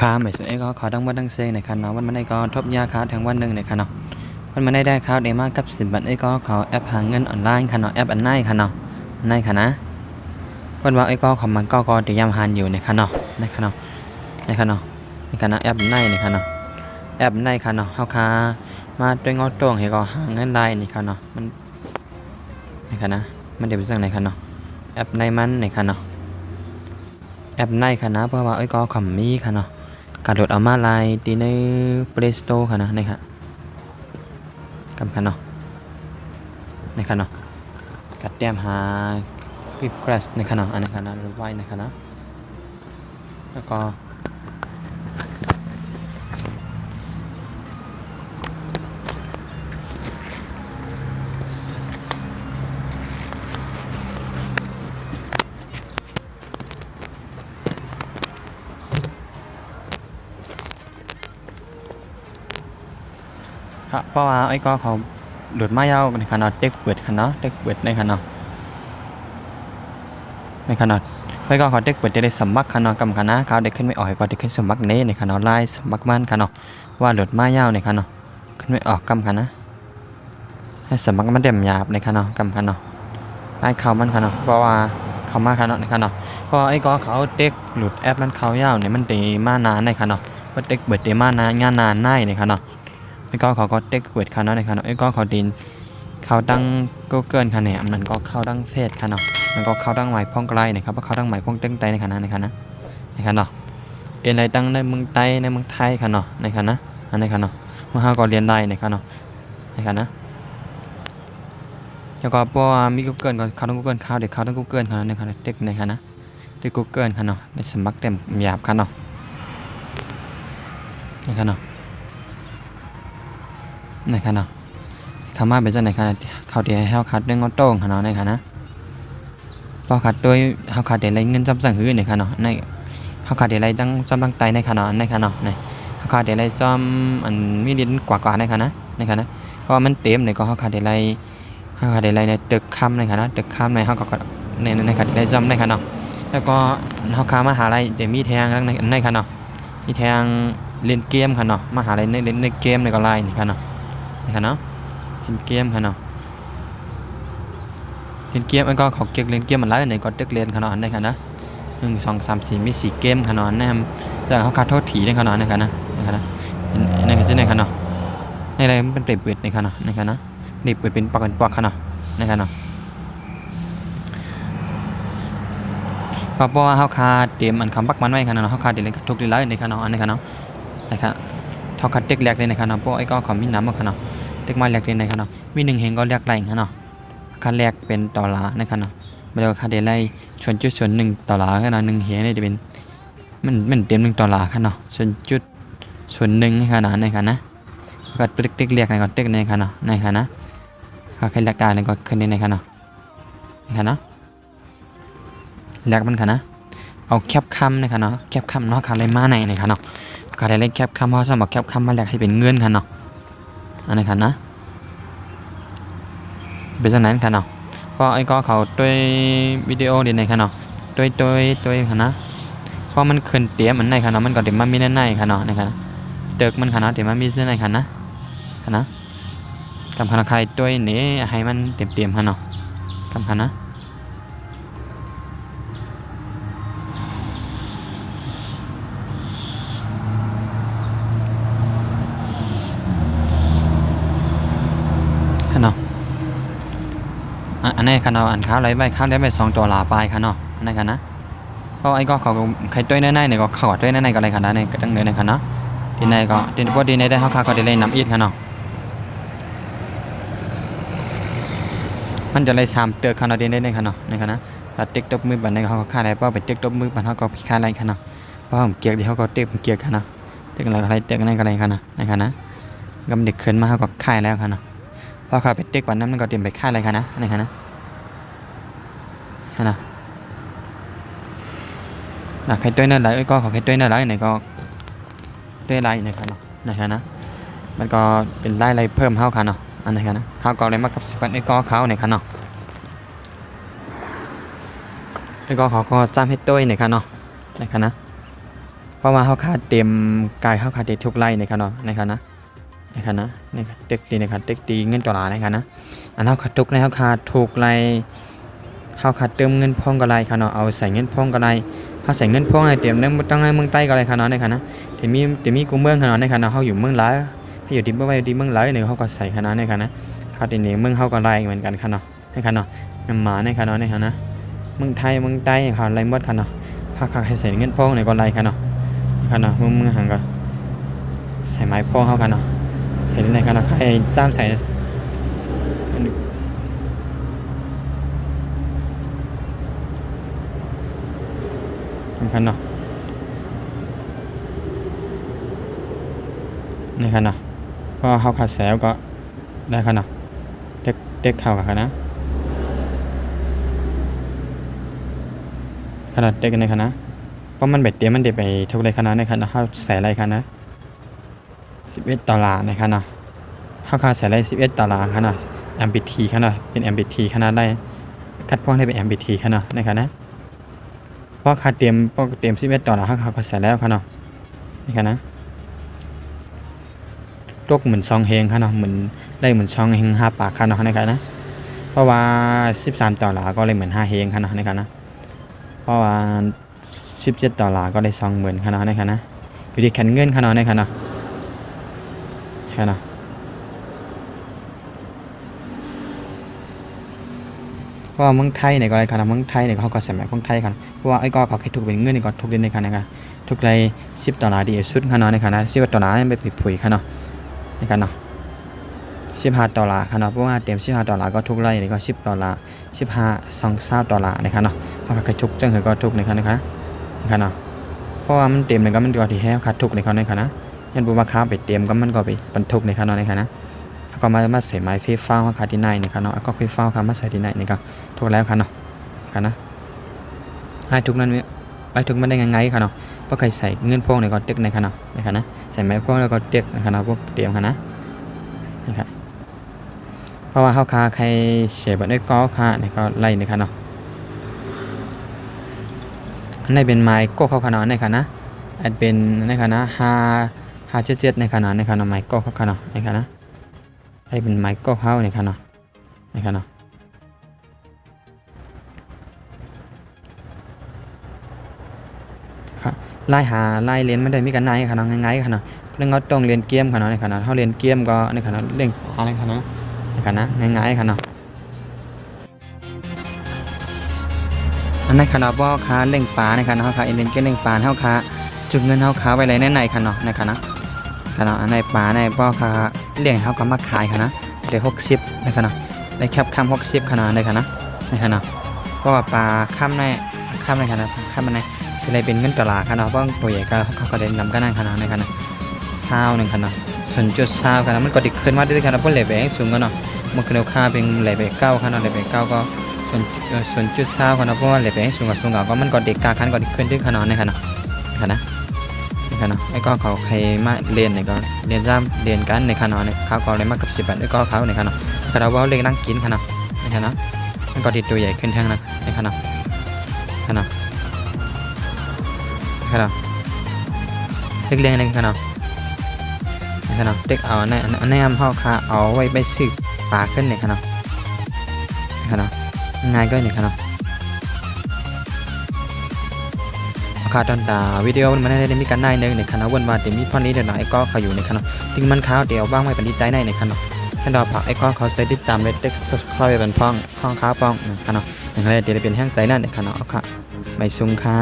ค้าไม่ใช่ก็ขอดังว่าดังเซงในคันเนาะวันมันได้ก็ทบยาค้าทั้งวันหนึ่งในคันเนาะวันมันได้ข้าวได้มากกับ10 บาทก็ขอแอปหาเงินออนไลน์คันเนาะแอปอันไหนคันเนาะอันไหนคันนะวันว่าก็ของมันก็เตรียมหันอยู่ในคันเนาะในคันเนาะในคันเนาะในคันเนาะแอปอันไหนในคันเนาะแอปอันไหนคันเนาะค้ามาด้วยงอตรงให้ก็หาเงินได้ในคันเนาะมันในคันนะมันเดี๋ยวไปสั่งในคันเนาะแอปไหนมันในคันเนาะแอปไหนคันนะเพราะว่าก็ขำมีคันเนาะการโหลดเอามาไลน์ที่ใน Play Store ค่ะนะนี่ค่ะกำคันเนาะในคันเนาะกัดแต้มหาวิบแครชในคันเนาะอันนี้คันนะหรือไว้ในคันนะแล้วก็เพราะว่าก็เขาโหลดมายาวในคันเนาะเด็กเปิดคันเนาะเด็กเปิดในคันเนาะในคันเนาะก็เขาเด็กเปิดจะได้สมัครคันเนาะกำคันนะเขาเด็กขึ้นไม่ออกก็เด็กขึ้นสมัครในคันเนาะไลน์สมัครมันคันเนาะว่าโหลดมายาวในคันเนาะขึ้นไม่ออกกำคันนะให้สมัครมันเต็มหยาบในคันเนาะกำคันเนาะไล่เขามันคันเนาะเพราะว่าเขามาคันเนาะในคันเนาะเพราะก็เขาเด็กหลุดแอปมันเขายาวเนี่ยมันตีมานานในคันเนาะว่าเด็กเปิดตีมานานงานนานในในคันเนาะก็เขาก็เด็กเปิดคันเนาะในคันเนาะก็เขาดินเขาตั้งGoogleคันเนี่ยมันก็เข้าตั้งเฟซคันเนาะมันก็เข้าตั้งหมายพ้องไกลนะครับว่าเข้าตั้งหมายพ้องเต้งไตในคันนะในคันนะในคันเนาะอะไรตั้งในเมืองไทยในเมืองไทยคันเนาะในคันนะอันในคันเนาะมาหาก็เรียนได้ในคันเนาะในคันนะแล้วก็พอมีGoogleก็เข้าตั้งGoogleเข้าเด็กเข้าตั้งGoogleคันในคันเด็กในคันนะเด็กGoogleคันเนาะในสมัครเต็มหยาบคันเนาะในคันเนาะในคันเนาะคำว่าเป็นจะในคันเขาเดี๋ยวให้เขาคัดเรื่องงอโต้งคันเนาะในคันนะพอคัดโดยเขาคัดเดี๋ยวไรเงินจำสั่งหื้อในคันเนาะในเขาคัดเดี๋ยวไรตั้งจำตั้งไตในคันเนาะในคันเนาะในเขาคัดเดี๋ยวไรจำอันมีดินกว่าในคันนะในคันนะเพราะมันเต็มในก็เขาคัดเดี๋ยวไรเขาคัดเดี๋ยวไรในตึกคำในคันนะตึกคำในเขาก็ในคัดเดี๋ยวไรจำในคันเนาะแล้วก็เขาคามหาลัยเดี๋ยวมีแทงในคันเนาะมีแทงเล่นเกมคันเนาะมหาลัยในเล่นในเกมในก็ไลน์ในคันเนาะในคันเนาะเล่นเกมคันเนาะเล่นเกมก็เขาเก็บเล่นเกมมันไล่ในก็ตึกเล่นคันเนาะในคันนะ1 2 3 4มี4เกมคันเนาะนะครับแต่เขาคัดโทษถีในคันเนาะในคันนะในคันนะในคันในคันเนาะในอะไรมันเป็นเปิดในคันเนาะในคันนะนี่เปิดเป็นปากกันปากคันเนาะในคันเนาะก็เพราะว่าเขาคาเตรียมอันคำปักมันไว้คันเนาะเขาคาเดี๋ยวเล่นทุกเรื่องในคันเนาะในคันเนาะนะครับเขาคัดเด็กแรกเลยในคันเนาะเพราะก็เขามีน้ำมาคันเนาะเด็กมาแรกเลยในคันเนาะมี1 เฮงก็แรกไรคันเนาะคันแรกเป็นต่อหลาในคันเนาะไม่ได้คันเดี๋ยวไล่ชนจุดส่วน1ต่อหลาคันเนาะ1 เฮงนี่จะเป็นมันเต็ม1ต่อหลาคันเนาะชนจุดส่วน1คันเนาะในคันนะก็เด็กแรกในก็เด็กในคันเนาะในคันนะเขาแค่แรกการในก็ขึ้นในคันเนาะในคันเนาะแรกมันคันนะเอาแคปคำในคันเนาะแคปคำเนาะคันอะไรมาในคันเนาะคันอะไรแคปคำเพราะสมบัติแคปคำมาแรกให้เป็นเงื่อนคันเนาะอันนี้คันนะเป็นฉะนั้นคันเนาะเพราะก็เขาด้วยวิดีโอดีในคันเนาะด้วยคันนะเพราะมันขึ้นเตี้ยมันในคันเนาะมันก็เดี๋ยวมันมีในคันเนาะในคันนะเติกมันคันเนาะเดี๋ยวมันมีในคันนะคันนะกำคันใครด้วยนี้ให้มันเต็มคันเนาะกำคันนะคันเนาะอันนี้คันเนาะอันข้าวไรใบข้าวได้ไป2 ตัวลาปลายคันเนาะในคันนะเพราะก็เขาใครด้วยในก็เขาด้วยในก็อะไรคันนะในก็ตั้งในคันนะดีในก็ดีพอดีในได้เขาก็ได้เลยน้ำอีดคันเนาะมันจะเลย3 เตือกคันเนาะดีในคันเนาะในคันนะถ้าติ๊กตบมือบันในเขาฆ่าได้เพราะไปติ๊กตบมือบันเขาก็พิฆาตอะไรคันเนาะเพราะผมเกียร์ที่เขาก็ติ๊กเกียร์คันเนาะติ๊กอะไรติ๊กในอะไรคันนะในคันนะกำเด็กขึ้นมาเขาก็ฆ่าแล้วคันเนาะพอเขาไปติ๊กวันนั้นมันก็เตรียมไปฆ่าอะไรคันนะในคันนะนะใครด้วยนั่นไหลก็ขอใครด้วยนั่นไหลไหนก็ด้วยไหลในคันเนาะในคันนะมันก็เป็นไล่อะไรเพิ่มเท่าคันเนาะอันไหนคันนะเท่าก็เลยมากับ10 บาทก็เขาในคันเนาะก็เขาก็จ้างให้ด้วยในคันเนาะในคันนะพ ราะว่าเขาขาดเต็มกายเขาขาดเต็มทุกไร่ในคันเนาะในคันนะในคันนะในเต็กดีในคันเต็กดีเงิน$ในคันนะอันเขาขาดทุกในเขาขาดทุกไร่เขาขาดเติมเงินพ่องก็ไรคันเนาะเอาใส่เงินพ่องก็ไรเขาใส่เงินพ่องให้เต็มในตั้งในเมืองใต้ก็ไรคันเนาะในคันนะแต่มีกูเมืองคันเนาะในคันเนาะเขาอยู่เมืองหลายเขาอยู่ที่เมืองหลายเนี่ยเขาก็ใส่คันเนาะในคันนะเขาตีเนี่ยเมืองเขาก็ไรเหมือนกันคันเนาะในคันเนาะหมาในคันเนาะในคันนะเมืองไทยเมืองใต้เขาไรหมดคันเนาะเขาใส่เงินพ่องในก็ไรคันเนาะคันเนาะมึงหันก็ใส่ไม้พ่อเข้ากันเนาะใส่ในคันเนาะให้จ้ามใส่คันเนาะในคันเนาะก็เข้าขาดแสวก็ได้คันเนาะเด็กเข้ากับคันนะขนาดเด็กในคันนะเพราะมันแบบเตรียมมันเด็กไปทุกไรคันนะในคันนะเข้าใส่ไรคันนะ$11ในคันนะเข้าค่าใส่ไร$11คันนะ MBT คันนะเป็น MBT คันนะได้คัดพวกได้เป็น MBT คันนะในคันนะเพราะค่าเตรียม$11เขาใส่แล้วคันนะในคันนะตกเหมือนซองเฮงคันนะเหมือนได้เหมือนซองเฮง5 ปากคันนะในคันนะเพราะว่า$13ก็เลยเหมือน5เฮงคันนะในคันนะเพราะว่า$17ก็ได้20,000คันนะในคันนะอยู่ที่แคนเงินคันนะในคันนะแค่นะเพราะว่าเมืองไทยเนี่ยก็อะไรกันนะเมืองไทยเนี่ยเขาก็สมัยเมืองไทยกันเพราะว่าไอ้ก็เขาคิดถูกเป็นเงินนี่ก็ถูกเดือนในคันนะครับถูกเลย$10ดีสุดคันนะในคันนะ$11นั่นไม่ผิดผุยคันนะในคันนะ$15คันนะเพราะว่าเต็ม$15ก็ถูกไล่นี่ก็$15 $20 ในคันนะเขาก็ถูกจังเหรอก็ถูกในคันนะครับในคันนะเพราะว่ามันเต็มเลยก็มันก็ที่แห้งขาดถูกในคันในคันนะยันบุมาค้าไปเตรียมก็มันก็ไปบรรทุกในคันนอนในคันนะแล้วก็มาใส่ไม้ไฟฟ้าคาที่ในคันเนาะก็ไฟฟ้าคามาใส่ที่ในนี่ก็ถูกแล้วคันเนาะคันนะไล่ทุกนั้นไล่ทุกมันได้ไงคันเนาะเพราะใครใส่เงินพวกในก็เต็กในคันเนาะในคันนะใส่ไม้พวกแล้วก็เต็กในคันเนาะพวกเตรียมคันนะนะครับเพราะว่าเขาคาใครเสียบัตรได้ก็คาในก็ไล่ในคันเนาะอันนี้เป็นไม้โก้เข้าคันเนาะในคันนะอันเป็นในคันนะ577ในขณะไมค์ก็ขณะในขณะให้เป็นไมค์ก็เข้าในขณะครับไล่เรียนไม่ได้มีกันไหนขณะง่ายๆขณะเรื่องเขาต้องเรียนเกมขณะในขณะเขาเรียนเกมก็ในขณะเล่นอะไรขณะในขณะง่ายๆขณะอันในขณะว่าค้าเล่งปลาในขณะเขาค้าเรียนเกมเล่งปลาเขาค้าจุดเงินเขาค้าไว้ไรในขณะในขณะในป่าในบ่อค่ะเลี้ยงเขาก็มาขายค่ะนะได้60ในขณะได้แคบคำ60ขนาดในขณะเพราะว่าปลาข้ามในขณะข้ามในอะไรเป็นเงิน$ค่ะนะเพราะตัวใหญ่ก็เขาก็ได้นำกันนั่งขนาดในขณะ1ขณะ0.20ขนาดมันก็ติดขึ้นมาด้วยขนาดเพราะเลเวลสูงกันเนาะมันคือค่าเป็นเลเวล9ขนาดเลเวล9ก็0.20ขนาดเพราะว่าเลเวลสูงก็มันก็เด็กกาคันก็ติดขึ้นด้วยขนาดในขณะไอ้ก็เขาใครมาเรียนเนี่ยก็เรียนกันในขณะเนี่ยเขาก็เลยมากับ10 บาทไอ้ก็เขาในขณะเราว่าเรียนนั่งกินขณะในขณะมันก็ติดตัวใหญ่ขึ้นแท่งนะในขณะเด็กเรียนในขณะเด็กเอาในห้องค้าเอาไว้ไปซื้อปลาขึ้นในขณะง่ายก็ในขณะขาดตอนตาวิดีโอมันไม่ได้มีการได้ในคณะวันมาแต่มีพอนี้เดี๋ยวไอ้ก็เขาอยู่ในคณะทิ้งมันข้าวเดี๋ยวบ้างไม่เป็นที่ได้ในคณะแค่ดอกผักไอ้ก็เขาใส่ติดตามเลยเด็กเข้าไปเป็นพ้องข้าวป้องคณะอย่างไรเดี๋ยวเป็นแห้งใส่นั่นในคณะค่ะไม่ซุ่มค่า